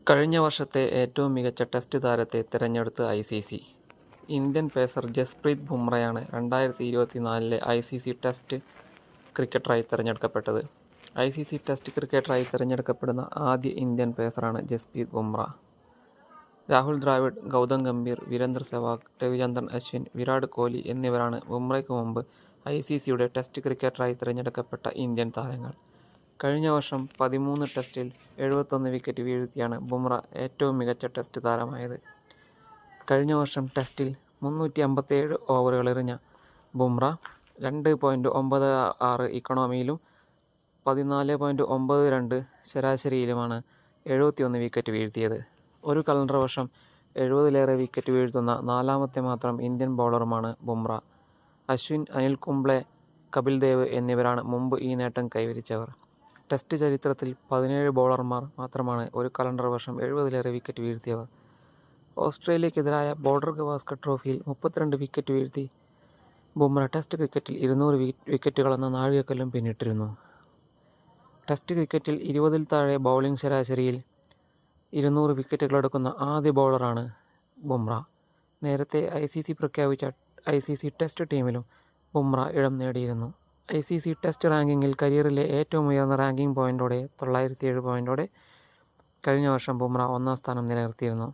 കഴിഞ്ഞ വർഷത്തെ ഏറ്റവും മികച്ച ടെസ്റ്റ് താരത്തെ തിരഞ്ഞെടുത്ത് ICC. ഇന്ത്യൻ പേസർ ജസ്പ്രീത് ബുംറയാണ് 2024 ICC ടെസ്റ്റ് ക്രിക്കറ്ററായി തിരഞ്ഞെടുക്കപ്പെട്ടത്. ICC ടെസ്റ്റ് ക്രിക്കറ്ററായി തിരഞ്ഞെടുക്കപ്പെടുന്ന ആദ്യ ഇന്ത്യൻ പേസറാണ് ജസ്പ്രീത് ബുംറ. രാഹുൽ ദ്രാവിഡ്, ഗൗതം ഗംഭീർ, വീരേന്ദർ സെവാഗ്, രവിചന്ദ്രൻ അശ്വിൻ, വിരാട് കോഹ്ലി എന്നിവരാണ് ബുംറയ്ക്ക് മുമ്പ് ICCയുടെ ടെസ്റ്റ് ക്രിക്കറ്ററായി തിരഞ്ഞെടുക്കപ്പെട്ട ഇന്ത്യൻ താരങ്ങൾ. കഴിഞ്ഞ വർഷം 13 ടെസ്റ്റിൽ 71 വിക്കറ്റ് വീഴ്ത്തിയാണ് ബുംറ ഏറ്റവും മികച്ച ടെസ്റ്റ് താരമായത്. കഴിഞ്ഞ വർഷം ടെസ്റ്റിൽ 357 ഓവറുകൾ എറിഞ്ഞ ബുംറ 2.96 ഇക്കോണമിയിലും 14.92 ശരാശരിയിലുമാണ് 71 വിക്കറ്റ് വീഴ്ത്തിയത്. ഒരു കലണ്ടർ വർഷം 70-ലേറെ വിക്കറ്റ് വീഴ്ത്തുന്ന നാലാമത്തെ മാത്രം ഇന്ത്യൻ ബൗളറുമാണ് ബുംറ. അശ്വിൻ, അനിൽ കുംബ്ലെ, കപിൽ ദേവ് എന്നിവരാണ് മുമ്പ് ഈ നേട്ടം കൈവരിച്ചവർ. ടെസ്റ്റ് ചരിത്രത്തിൽ 17 ബൗളർമാർ മാത്രമാണ് ഒരു കലണ്ടർ വർഷം 70-ലേറെ വിക്കറ്റ് വീഴ്ത്തിയവർ. ഓസ്ട്രേലിയക്കെതിരായ ബോർഡർ ഗവാസ്കർ ട്രോഫിയിൽ 32 വിക്കറ്റ് വീഴ്ത്തി ബുംറ ടെസ്റ്റ് ക്രിക്കറ്റിൽ 200 വിക്കറ്റുകളെന്ന നാഴികക്കല്ലും പിന്നിട്ടിരുന്നു. ടെസ്റ്റ് ക്രിക്കറ്റിൽ 20-ൽ താഴെ ബൗളിംഗ് ശരാശരിയിൽ 200 വിക്കറ്റുകളെടുക്കുന്ന ആദ്യ ബൗളറാണ് ബുംറ. നേരത്തെ ICC പ്രഖ്യാപിച്ച ICC ടെസ്റ്റ് ടീമിലും ബുംറ ഇടം നേടിയിരുന്നു. ICC ടെസ്റ്റ് റാങ്കിങ്ങിൽ കരിയറിലെ ഏറ്റവും ഉയർന്ന റാങ്കിംഗ് പോയിന്റോടെ 907 പോയിന്റോടെ കഴിഞ്ഞ വർഷം ബുംറ ഒന്നാം സ്ഥാനം നിലനിർത്തിയിരുന്നു.